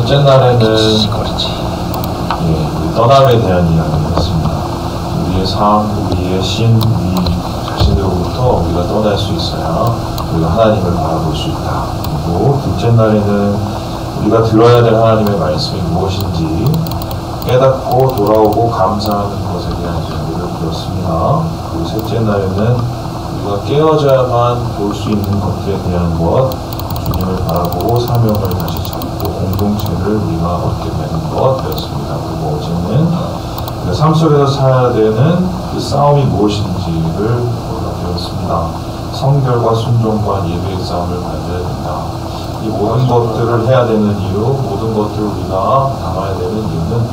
둘째 날에는 떠남에 대한 이야기를 했습니다. 우리의 삶, 우리의 신, 우리 자신으로부터 우리가 떠날 수 있어야 우리가 하나님을 바라볼 수 있다. 그리고 둘째 날에는 우리가 들어야 될 하나님의 말씀이 무엇인지 깨닫고 돌아오고 감사하는 것에 대한 이야기를 들었습니다. 그리고 셋째 날에는 우리가 깨어져야만 볼 수 있는 것들에 대한 것, 주님을 바라보고 사명을 다시 잡고 공동체를 우리가 얻게 되는 것 되었습니다. 그리고 어제는 우리가 삶 속에서 살아야 되는 그 싸움이 무엇인지를 우리가 배웠습니다. 성결과 순종과 예배의 싸움을 가져야 된다. 이 모든 것들을 해야 되는 이유, 모든 것들을 우리가 담아야 되는 이유는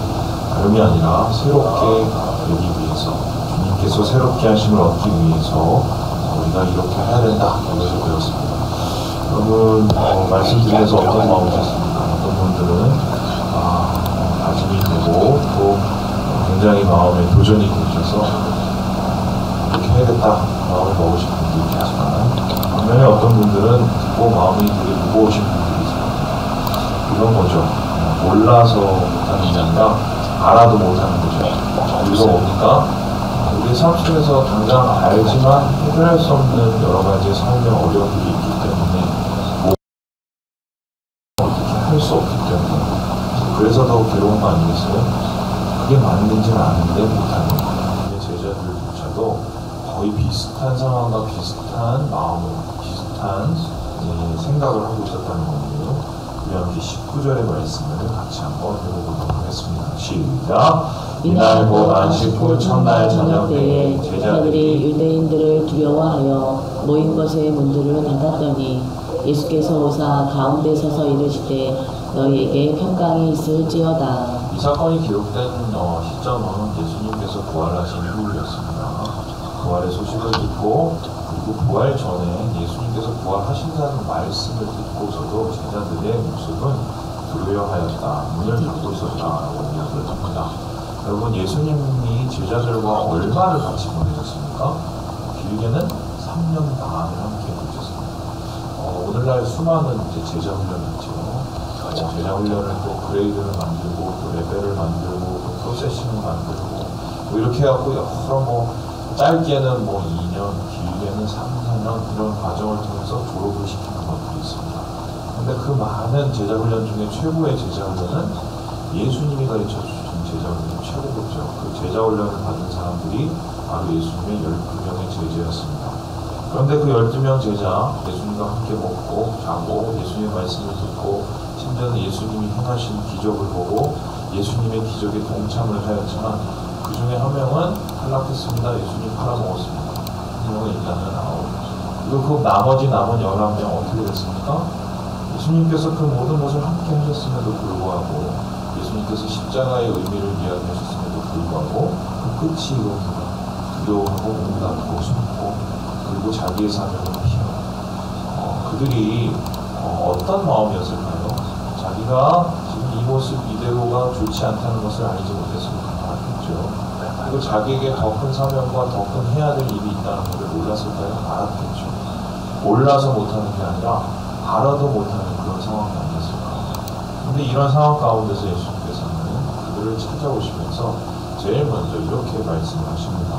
다름이 아니라 새롭게 되기 위해서, 주님께서 새롭게 하심을 얻기 위해서 우리가 이렇게 해야 된다. 이것을 배웠습니다. 여러분, 말씀드리면서 어떤 마음이셨습니까? 어떤 분들은 다짐이 되고 또 굉장히 마음에 도전이 되셔서 이렇게 해야겠다 마음을 먹으신 분들이 계시지만, 반면에 어떤 분들은 듣고 마음이 되게 무거우신 분들이 있습니다. 이런 거죠. 몰라서 못하는 게 아니라 알아도 못하는 거죠. 이거 뭡니까? 우리 삶 속에서 당장 알지만 해결할 수 없는 여러 가지 삶의 어려움들이 있기 때문에 어떻게 할 수 없기 때문에, 그래서 더 괴로운 거 아니겠어요? 그게 맞는지는 아는데 못하는 거예요. 제자들조차도 거의 비슷한 상황과 비슷한 마음을, 비슷한 생각을 하고 있었다는 건데요. 우리 함께 19절의 말씀을 같이 한번 해보도록 하겠습니다. 시작! 이날 곧 안식 후 첫날 저녁 때에 제자들이 유대인들을 두려워하여 모인 것의 문들을 닫았더니 예수께서 오사 가운데 서서 이르시되 너희에게 평강이 있을지어다. 이 사건이 기록된 시점은 예수님께서 부활하신 후였습니다. 부활의 소식을 듣고, 그리고 부활 전에 예수님께서 부활하신다는 말씀을 듣고서도 제자들의 모습은 두려워하였다. 문을 닫고 있었다라고 이야기를 합니다. 여러분, 예수님이 제자들과 얼마를 같이 보내셨습니까? 길게는 3년 반을 함께 보셨습니다. 오늘날 수많은 제자 훈련을 있죠. 제자 훈련을 또 그레이드를 만들고, 또 레벨을 만들고, 또 프로세싱을 만들고, 뭐 이렇게 해갖고 여러 짧게는 2년, 길게는 3, 4년 이런 과정을 통해서 졸업을 시키는 것들이 있습니다. 근데 그 많은 제자 훈련 중에 최고의 제자 훈련은 예수님이 가르쳐 주신 제자 훈련이 최고겠죠. 그 제자 훈련을 받은 사람들이 바로 예수님의 12명의 제자였습니다. 그런데 그 12명 제자, 예수님과 함께 먹고 자고 예수님의 말씀을 듣고 심지어는 예수님이 행하신 기적을 보고 예수님의 기적에 동참을 하였지만, 그 중에 한 명은 탈락했습니다. 예수님 팔아먹었습니다. 한 명은 일단은 아웃. 그리고 그 나머지 남은 11명 어떻게 됐습니까? 예수님께서 그 모든 것을 함께 하셨음에도 불구하고, 예수님께서 십자가의 의미를 이야기하셨음에도 불구하고 그 끝이 이겁니다. 두려워하고 몸 닫고 숨고, 그리고 자기의 사명을 피하고, 그들이 어떤 마음이었을까요? 자기가 지금 이 모습 이대로가 좋지 않다는 것을 알지 못했을까요? 알았겠죠. 그리고 자기에게 더 큰 사명과 더 큰 해야 될 일이 있다는 것을 몰랐을까요? 알았겠죠. 몰라서 못하는 게 아니라 알아도 못하는 그런 상황이 아니었을까. 근데 이런 상황 가운데서 예수님께서는 그들을 찾아오시면서 제일 먼저 이렇게 말씀을 하십니다.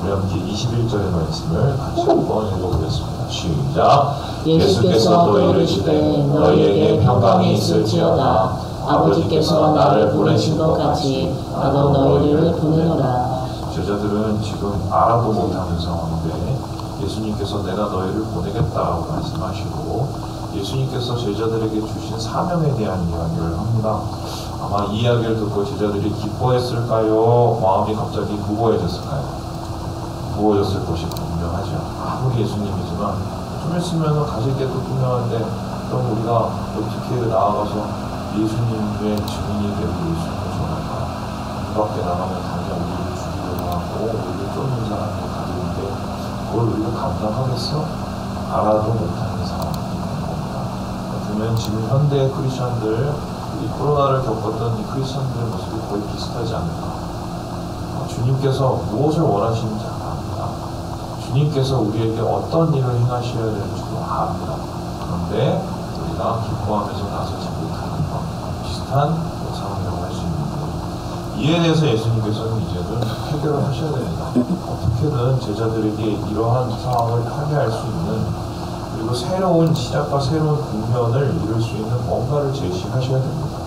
우리 함께 21절의 말씀을 같이 한번 읽어보겠습니다. 시작! 예수께서 또 이르시되 너희에게 평강이 있을지어다. 아버지께서 나를 보내신 것 같이 나도 너희를 보내노라. 제자들은 지금 알아도 못하는 상황인데 예수님께서 내가 너희를 보내겠다라고 말씀하시고, 예수님께서 제자들에게 주신 사명에 대한 이야기를 합니다. 아마 이 이야기를 듣고 제자들이 기뻐했을까요? 마음이 갑자기 무거워졌을까요? 무거워졌을 것이 분명하죠. 아무리 예수님이지만 좀 있으면 가실 게 또 분명한데, 그럼 우리가 어떻게 나아가서 예수님의 증인이 되고 예수님을 전할까? 그 밖에 나가면 당장 우리를 죽이려고 하고 우리를 쫓는 사람이 가득인데 그걸 우리가 감당하겠어? 알아도 못하는 상황이 있는 겁니다. 그러면 지금 현대 크리스천들, 이 코로나를 겪었던 이 크리스천들의 모습이 거의 비슷하지 않을까? 주님께서 무엇을 원하시는지 압니다. 주님께서 우리에게 어떤 일을 행하셔야 되는지도 압니다. 그런데 우리가 기뻐하면서 나서지 못하는 것 비슷한 상황이라고 할 수 있는데, 이에 대해서 예수님께서는 이제는 해결을 하셔야 됩니다. 어떻게든 제자들에게 이러한 상황을 타개할 수 있는, 그리고 새로운 시작과 새로운 국면을 이룰 수 있는 뭔가를 제시하셔야 됩니다.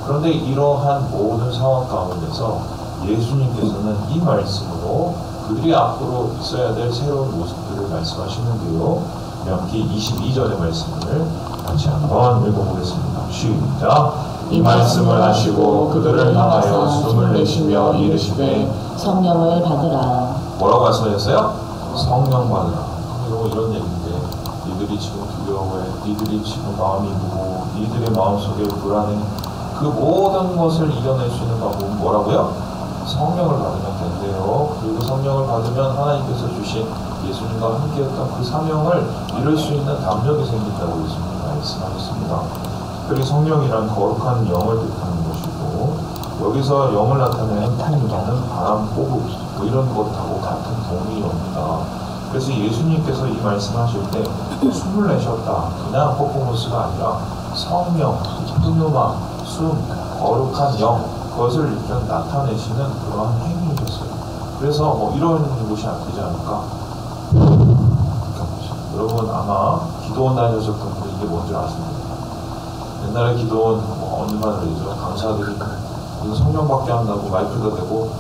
그런데 이러한 모든 상황 가운데서 예수님께서는 이 말씀으로 그들이 앞으로 있어야 될 새로운 모습들을 말씀하시는데요. 욥기 22절의 말씀을 같이 한번 읽어보겠습니다. 시작. 이 말씀을 하시고 그들을 향하여 숨을 내쉬며 이르시되 성령을 받으라. 뭐라고 말씀하셨어요? 성령 받으라. 이런 얘기인데, 니들이 지금 두려워해, 니들이 지금 마음이 무거워, 니들의 마음속에 불안해, 그 모든 것을 이겨낼 수 있는 방법은 뭐라고요? 성령을 받으면 된대요. 그리고 성령을 받으면 하나님께서 주신 예수님과 함께했던 그 사명을 이룰 수 있는 담력이 생긴다고 예수님이 말씀하셨습니다. 특별히 성령이란 거룩한 영을 뜻하는 것이고, 여기서 영을 나타내는 풍이라는 바람, 호흡 뭐 이런 것하고 같은 동의어입니다. 그래서 예수님께서 이 말씀하실 때 숨을 내셨다, 그냥 퍼포먼스가 아니라 성령, 푸뉴마, 숨, 거룩한 영, 그것을 일단 나타내시는 그러한 행위이셨어요. 그래서 뭐 이런 것이 안 되지 않을까? 여러분 아마 기도원 다니셨던 분이 이게 뭔지 아십니까? 옛날에 기도원 얼마나 그러죠? 강사들이 이거 성령받게 한다고 마이크에다 대고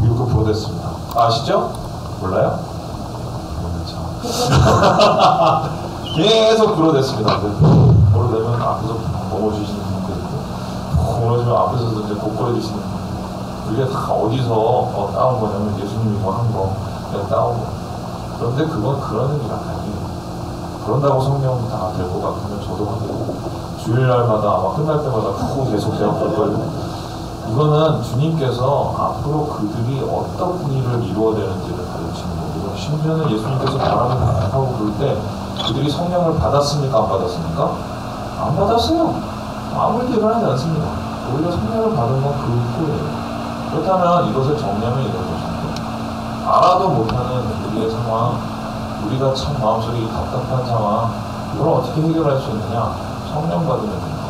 이렇게 부르댔습니다. 아시죠? 몰라요? 계속 불어댔습니다. 불어대면 앞에서 넘어지시는 분들 있고, 넘어지면 앞에서도 이제 곧거려주시는 분들. 그게 다 어디서 따온 거냐면 예수님이 뭐 한 거 그냥 따온 거. 그런데 그건 그런 의미가 아니에요. 그런다고 성령 다 될 것 같으면 저도 하고, 주일날마다 아마 끝날 때마다 계속 제가 볼 거예요. 이거는 주님께서 앞으로 그들이 어떤 분위기를 이루어야 되는지를 가르치는 거고요. 심지어는 예수님께서 바람을 하고 부를 때 그들이 성령을 받았습니까? 안 받았습니까? 안 받았어요. 아무 일도 일어나지 않습니다. 오히려 성령을 받은 건 그 후예요. 그렇다면 이것을 정리하면 이런 것입니다. 알아도 못하는 우리의 상황, 우리가 참 마음속에 답답한 상황, 이걸 어떻게 해결할 수 있느냐? 성령 받으면 됩니다.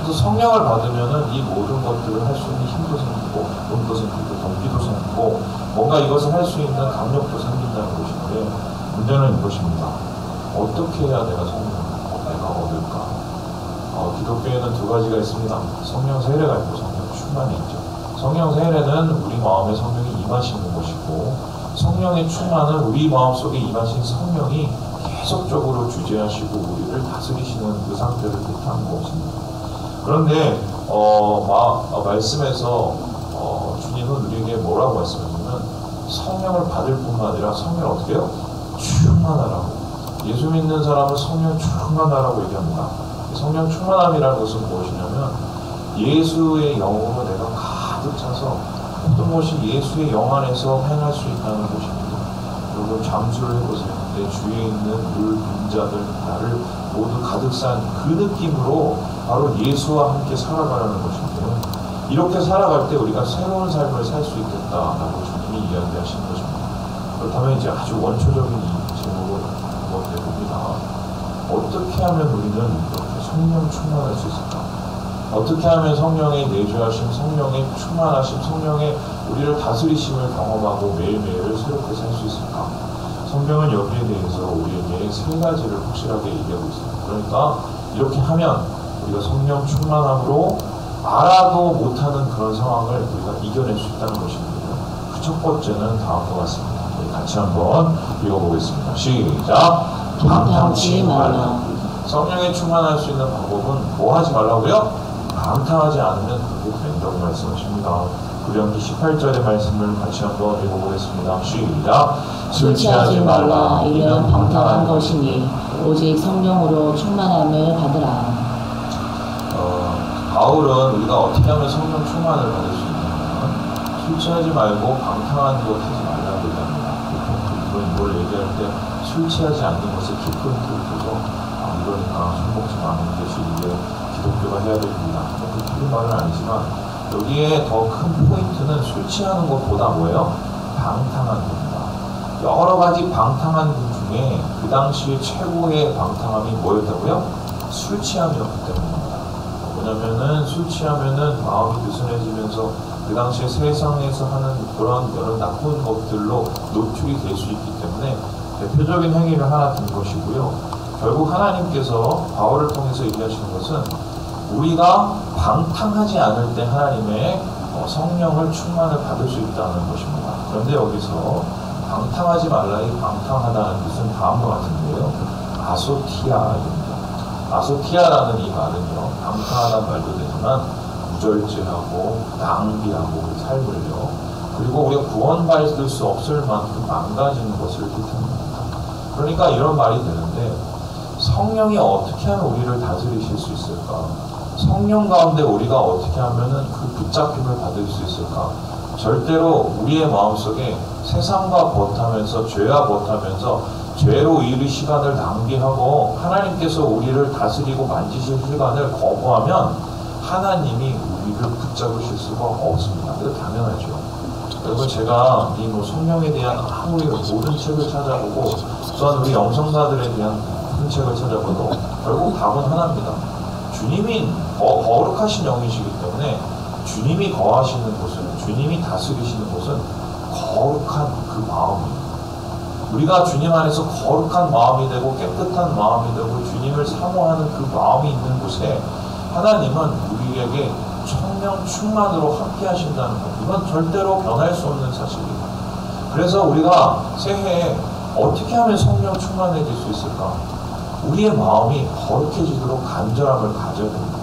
그래서 성령을 받으면은 이 모든 것들을 할 수 있는 힘도 생기고, 돈도 생기고, 동기도 생기고, 뭔가 이것을 할 수 있는 강력도 생긴다는 것인데, 문제는 이것입니다. 어떻게 해야 내가 성령을 내가 얻을까? 기독교에는 두 가지가 있습니다. 성령 세례가 있고 성령 충만이 있죠. 성령 세례는 우리 마음에 성령이 임하시는 것이고, 성령의 충만은 우리 마음속에 임하신 성령이 계속적으로 주재하시고 우리를 다스리시는 그 상태를 뜻하는 것입니다. 그런데 말씀에서 주님은 우리에게 뭐라고 말씀하냐면 성령을 받을 뿐만 아니라 성령을 어떻게 해요? 충만하라고. 예수 믿는 사람은 성령 충만하라고 얘기합니다. 성령 충만함이라는 것은 무엇이냐면 예수의 영으로 내가 가득 차서 어떤 것이 예수의 영 안에서 행할 수 있다는 것입니다. 여러분 잠수를 해보세요. 내 주위에 있는 물, 빈자들, 나를 모두 가득 싼 그 느낌으로 바로 예수와 함께 살아가라는 것인데요. 이렇게 살아갈 때 우리가 새로운 삶을 살 수 있겠다라고 주님이 이야기하시는 것입니다. 그렇다면 이제 아주 원초적인 이 제목을 한번 내봅니다. 어떻게 하면 우리는 이렇게 성령 충만할 수 있을까? 어떻게 하면 성령의 내주하심, 성령의 충만하심, 성령의 우리를 다스리심을 경험하고 매일매일을 새롭게 살 수 있을까? 성경은 여기에 대해서 우리에게 세 가지를 확실하게 얘기하고 있습니다. 그러니까 이렇게 하면 우리가 성령 충만함으로 알아도 못하는 그런 상황을 우리가 이겨낼 수 있다는 것입니다. 그 첫 번째는 다음과 같습니다. 우리 같이 한번 읽어보겠습니다. 시작! 방탕치 말라. 성령에 충만할 수 있는 방법은 뭐 하지 말라고요? 방탕하지 않으면 그렇게 된다고 말씀하십니다. 구령기 18절의 말씀을 같이 한번 읽어보겠습니다. 시작! 술 취하지 말라. 이는 방탕한 것이니 오직 성령으로 충만함을 받으라. 바울은 우리가 어떻게 하면 성령 충만을 받을 수 있냐면 술 취하지 말고 방탕한 것 하지 말라고 얘기합니다. 이걸 얘기할 때 술 취하지 않는 것을 깊은 뜻으로 이러니까 술 먹지 마는 것이 이게 기독교가 해야 됩니다. 그런 말은 아니지만 여기에 더 큰 포인트는 술 취하는 것보다 뭐예요? 방탕한 겁니다. 여러 가지 방탕한 것 중에 그 당시 최고의 방탕함이 뭐였다고요? 술 취함이었기 때문입니다. 뭐냐면은 술 취하면은 마음이 느슨해지면서 그 당시에 세상에서 하는 그런 여러 나쁜 것들로 노출이 될 수 있기 때문에 대표적인 행위를 하나 든 것이고요. 결국 하나님께서 바울을 통해서 얘기하시는 것은 우리가 방탕하지 않을 때 하나님의 성령을 충만을 받을 수 있다는 것입니다. 그런데 여기서 방탕하지 말라, 이 방탕하다는 뜻은 다음과 같은데요. 아소티아입니다. 아소티아라는 이 말은요, 방탕하다는 말도 되지만 무절제하고 낭비하고 그 삶을요, 그리고 우리가 구원받을 수 없을 만큼 망가지는 것을 뜻합니다. 그러니까 이런 말이 되는데, 성령이 어떻게 하면 우리를 다스리실 수 있을까? 성령 가운데 우리가 어떻게 하면은 그 붙잡힘을 받을 수 있을까? 절대로 우리의 마음속에 세상과 버타면서, 죄와 버타면서 죄로 이의 시간을 낭비하고 하나님께서 우리를 다스리고 만지실 시간을 거부하면 하나님이 우리를 붙잡으실 수가 없습니다. 이거 당연하죠. 여러분, 제가 이 성령에 대한 아무리 모든 책을 찾아보고 또한 우리 영성사들에 대한 모든 책을 찾아봐도 결국 답은 하나입니다. 주님이 거룩하신 영이시기 때문에 주님이 거하시는 곳은, 주님이 다스리시는 곳은 거룩한 그 마음이에요. 우리가 주님 안에서 거룩한 마음이 되고 깨끗한 마음이 되고 주님을 사모하는 그 마음이 있는 곳에 하나님은 우리에게 성령 충만으로 함께 하신다는 것, 이건 절대로 변할 수 없는 사실입니다. 그래서 우리가 새해에 어떻게 하면 성령 충만해질 수 있을까? 우리의 마음이 거룩해지도록 간절함을 가져야 됩니다.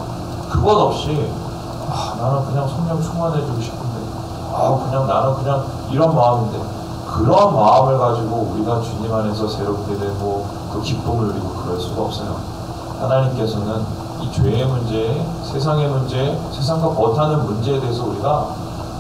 그것 없이 나는 그냥 성령 충만해지고 싶은데, 그냥 나는 그냥 이런 마음인데, 그런 마음을 가지고 우리가 주님 안에서 새롭게 되고 그 기쁨을 누리고 그럴 수가 없어요. 하나님께서는 이 죄의 문제, 세상의 문제, 세상과 버타는 문제에 대해서 우리가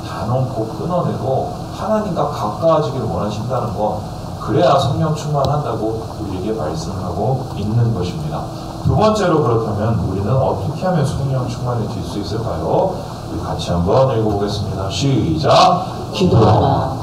단언코 끊어내고 하나님과 가까워지기를 원하신다는 것, 그래야 성령 충만한다고 우리에게 말씀하고 있는 것입니다. 두 번째로, 그렇다면 우리는 어떻게 하면 성령 충만해질 수 있을까요? 우리 같이 한번 읽어보겠습니다. 시작! 기도하라.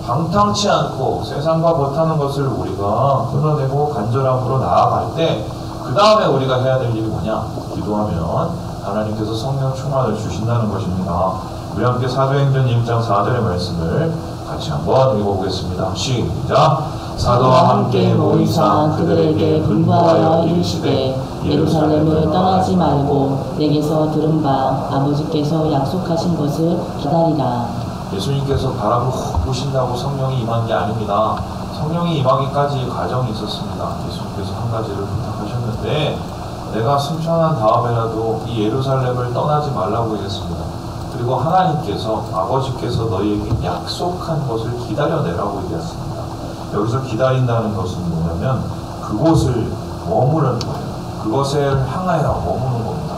방탕치 않고 세상과 버타는 것을 우리가 끊어내고 간절함으로 나아갈 때, 그 다음에 우리가 해야 될 일이 뭐냐? 기도하면 하나님께서 성령 충만을 주신다는 것입니다. 우리 함께 사도행전 1장 4절의 말씀을 같이 한번 읽어보겠습니다. 시작! 사도와 함께 모이사 그들에게 분부하여 이르시되 예루살렘을 떠나지 말고 내게서 들은 바 아버지께서 약속하신 것을 기다리라. 예수님께서 바라보 보신다고 성령이 임한 게 아닙니다. 성령이 임하기까지 과정이 있었습니다. 예수님께서 한 가지를 부탁하셨는데, 내가 승천한 다음에라도 이 예루살렘을 떠나지 말라고 얘기했습니다. 그리고 하나님께서, 아버지께서 너희에게 약속한 것을 기다려내라고 얘기했습니다. 여기서 기다린다는 것은 뭐냐면 그곳을 머무는 거예요. 그것을 향하여 머무는 겁니다.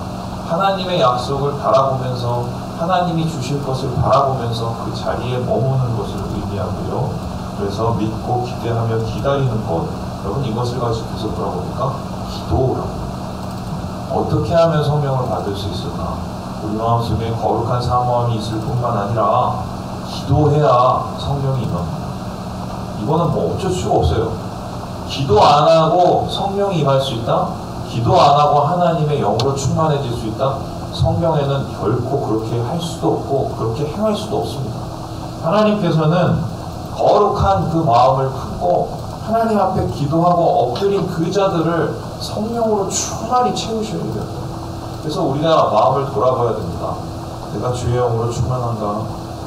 하나님의 약속을 바라보면서, 하나님이 주실 것을 바라보면서 그 자리에 머무는 것을 의미하고요. 그래서 믿고 기대하며 기다리는 것, 여러분 이것을 가지고서 뭐라고 합니까? 기도라고. 어떻게 하면 성령을 받을 수 있을까? 우리 마음속에 거룩한 사모함이 있을 뿐만 아니라 기도해야 성령이 임합니다. 이거는 뭐 어쩔 수가 없어요. 기도 안 하고 성령이 임할 수 있다? 기도 안 하고 하나님의 영으로 충만해질 수 있다? 성경에는 결코 그렇게 할 수도 없고 그렇게 행할 수도 없습니다. 하나님께서는 거룩한 그 마음을 품고 하나님 앞에 기도하고 엎드린 그 자들을 성령으로 충만히 채우셔야 돼요. 그래서 우리가 마음을 돌아봐야 됩니다. 내가 주의 영으로 충만한가?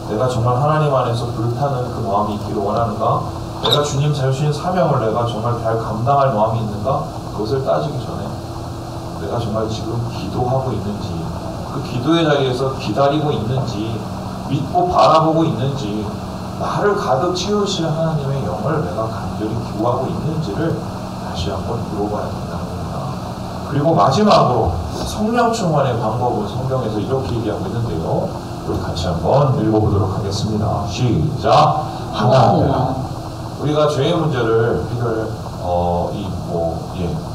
내가 정말 하나님 안에서 불타는 그 마음이 있기를 원하는가? 내가 주님 주신 사명을 내가 정말 잘 감당할 마음이 있는가? 그것을 따지기 전에 내가 정말 지금 기도하고 있는지, 그 기도의 자리에서 기다리고 있는지, 믿고 바라보고 있는지, 나를 가득 채우실 하나님의 영을 내가 간절히 기도하고 있는지를 다시 한번 물어봐야 된다는 겁니다. 그리고 마지막으로 성령 충만의 방법은 성경에서 이렇게 얘기하고 있는데요. 우리 같이 한번 읽어보도록 하겠습니다. 시작! 하나님아. 우리가 죄의 문제를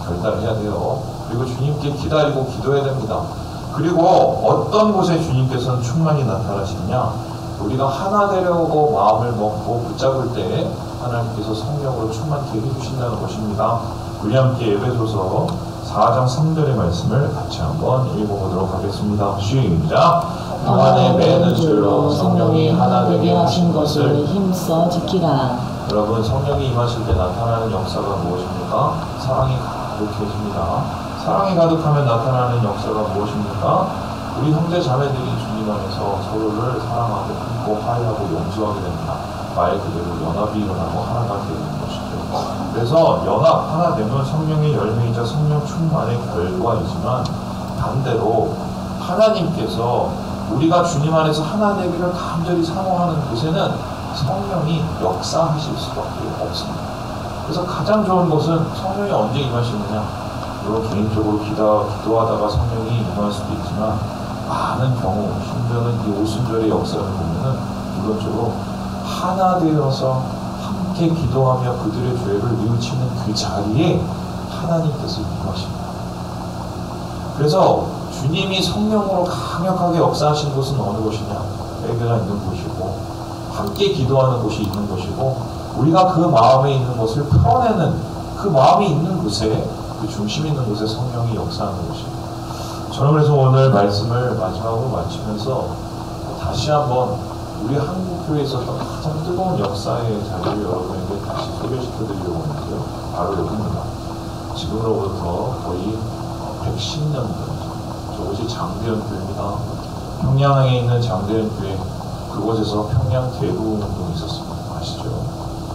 결단을 해야 돼요. 그리고 주님께 기다리고 기도해야 됩니다. 그리고 어떤 곳에 주님께서는 충만히 나타나시느냐? 우리가 하나 되려고 마음을 먹고 붙잡을 때 하나님께서 성령으로 충만케 해주신다는 것입니다. 우리 함께 에베소서 4장 3절의 말씀을 같이 한번 읽어보도록 하겠습니다. 시작! 또 안에 매는 줄로 성령이 하나 되게 하신 것을 힘써 지키라. 여러분, 성령이 임하실 때 나타나는 역사가 무엇입니까? 사랑이 가득해집니다. 사랑이 가득하면 나타나는 역사가 무엇입니까? 우리 형제 자매들이 주님 안에서 서로를 사랑하고 품고 화해하고 용서하게 됩니다. 말 그대로 연합이 일어나고 하나가 되는 것이죠. 그래서 연합, 하나 되면 성령의 열매이자 성령 충만의 결과이지만 반대로 하나님께서 우리가 주님 안에서 하나 되기를 간절히 사모하는 곳에는 성령이 역사하실 수밖에 없습니다. 그래서 가장 좋은 것은 성령이 언제 임하시느냐? 물론 개인적으로 기도하다가 성령이 임할 수도 있지만 많은 경우, 심지어는 이 오순절의 역사를 보면은 물론적으로 하나 되어서 함께 기도하며 그들의 죄를 뉘우치는 그 자리에 하나님께서 임하십니다. 그래서 주님이 성령으로 강력하게 역사하신 곳은 어느 곳이냐? 회개가 있는 곳이고 함께 기도하는 곳이 있는 것이고 우리가 그 마음에 있는 것을 풀어내는 그 마음이 있는 곳에 그 중심 있는 곳에 성령이 역사하는 것입니다. 저는 그래서 오늘 말씀을 마지막으로 마치면서 다시 한번 우리 한국교회에 있었던 가장 뜨거운 역사의 자리를 여러분에게 다시 소개시켜드리려고 하는데요. 바로 여기입니다. 지금으로부터 거의 110년 전 저곳이 장대현교회입니다. 평양에 있는 장대현교회, 그곳에서 평양 대구운동이 있었습니다. 아시죠?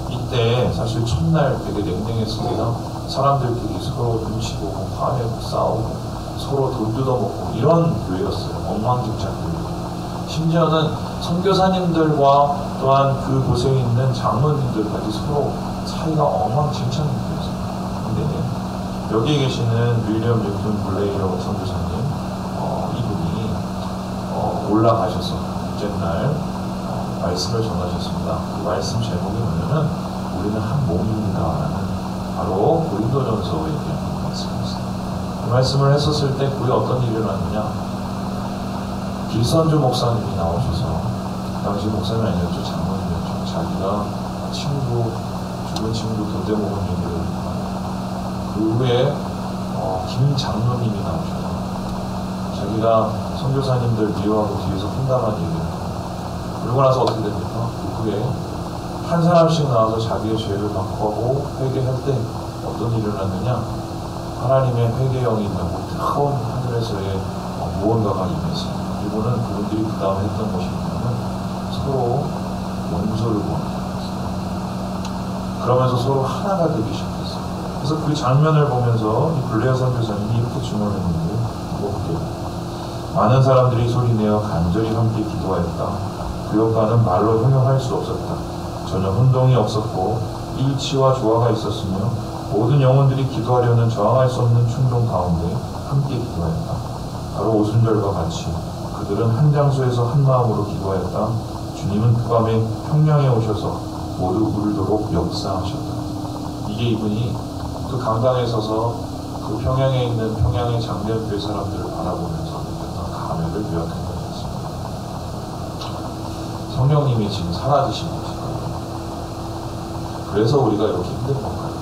이때 사실 첫날 되게 냉랭했습니다. 사람들끼리 서로 눈치 보고 화내고 싸우고 서로 돈 뜯어먹고 이런 교회였어요. 엉망진창 교회. 심지어는 선교사님들과 또한 그곳에 있는 장로님들까지 서로 사이가 엉망진창인 교회였습니다. 근데 여기에 계시는 윌리엄 뉴튼 블레이어 선교사님, 이분이 올라가셔서 첫날 말씀을 전하셨습니다. 그 말씀 제목이 뭐냐면 우리는 한 몸입니다 라는 바로 고린도전서에 대한 말씀이었습니다. 그 말씀을 했었을 때 그게 어떤 일이 일어났느냐, 길선주 목사님이 나오셔서, 당시 목사님이 아니었죠, 장로님이었죠. 자기가 친구, 죽은 친구 돈 대먹은 얘기를 그 후에 김 장로님이 나오셔서 자기가 선교사님들 미워하고 뒤에서 혼담한 얘기를 그러고 나서 어떻게 됩니까? 그 후에 한 사람씩 나와서 자기의 죄를 마구하고 회개할 때 어떤 일이 일어났느냐, 하나님의 회개형이 있는 뜨거운 하늘에서의 무언가가 임했습니다. 이분은 그분들이 그 다음 했던 것이 뭐냐면 서로 용서를 구하는 거였습니다. 그러면서 서로 하나가 되기 시작했어요. 그래서 그 장면을 보면서 이 블레어 선교사님이 이렇게 증언했는데, 볼게요. 많은 사람들이 소리내어 간절히 함께 기도하였다. 그 효과는 말로 형용할 수 없었다. 전혀 혼동이 없었고 일치와 조화가 있었으며 모든 영혼들이 기도하려는 저항할 수 없는 충동 가운데 함께 기도하였다. 바로 오순절과 같이 그들은 한 장소에서 한 마음으로 기도하였다. 주님은 그 밤에 평양에 오셔서 모두 울도록 역사하셨다. 이게 이분이 그 강당에 서서 그 평양에 있는 평양의 장대교회 사람들을 바라보면서 느꼈던 감회를 요약한 것이었습니다. 성령님이 지금 사라지신 것이거든요. 그래서 우리가 이렇게 힘든 건가요?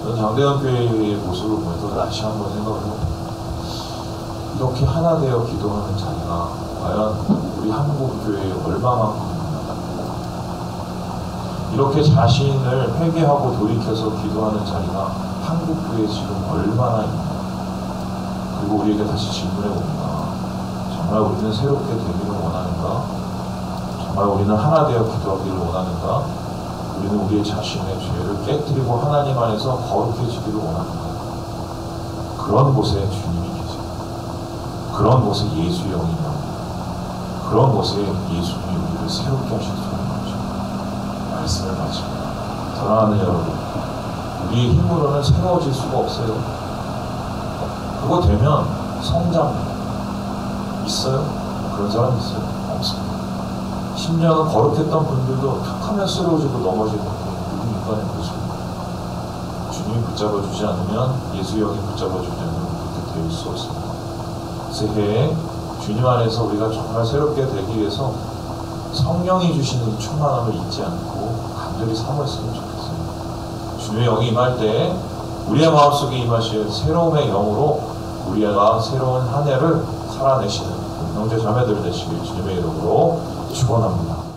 저는 장대교회의 모습을 보면서 다시 한번 생각을 해봅니다. 이렇게 하나 되어 기도하는 자리가 과연 우리 한국교회에 얼마만큼 이렇게 자신을 회개하고 돌이켜서 기도하는 자리가 한국교회에 지금 얼마나 있나. 그리고 우리에게 다시 질문해 봅니다. 정말 우리는 새롭게 되기를 원하는가? 정말 우리는 하나 되어 기도하기를 원하는가? 우리는 우리의 자신의 죄를 깨뜨리고 하나님 안에서 거룩해지기를 원하는가? 그런 곳에 주님이 계세요. 그런 곳에 예수의 영이 있는, 그런 곳에 예수님이 우리를 새롭게 하실 수 있는 거죠. 말씀을 마칩니다. 사랑하는 여러분, 우리의 힘으로는 새로워질 수가 없어요. 그거 되면 성장 있어요? 그런 사람 있어요? 없습니다. 심지어는 거룩했던 분들도 탁 하면 쓰러지고 넘어지고 우리 인간의 모습입니다. 주님이 붙잡아주지 않으면, 예수의 영이 붙잡아주지 않으면 그렇게 될 수 없습니다. 새해에 주님 안에서 우리가 정말 새롭게 되기 위해서 성령이 주시는 충만함을 잊지 않고 간절히 삼았으면 좋겠습니다. 주님의 영이 임할 때 우리의 마음속에 임하실 새로움의 영으로 우리가 새로운 한 해를 살아내시는 형제 자매들 되시길 주님의 이름으로 축원합니다.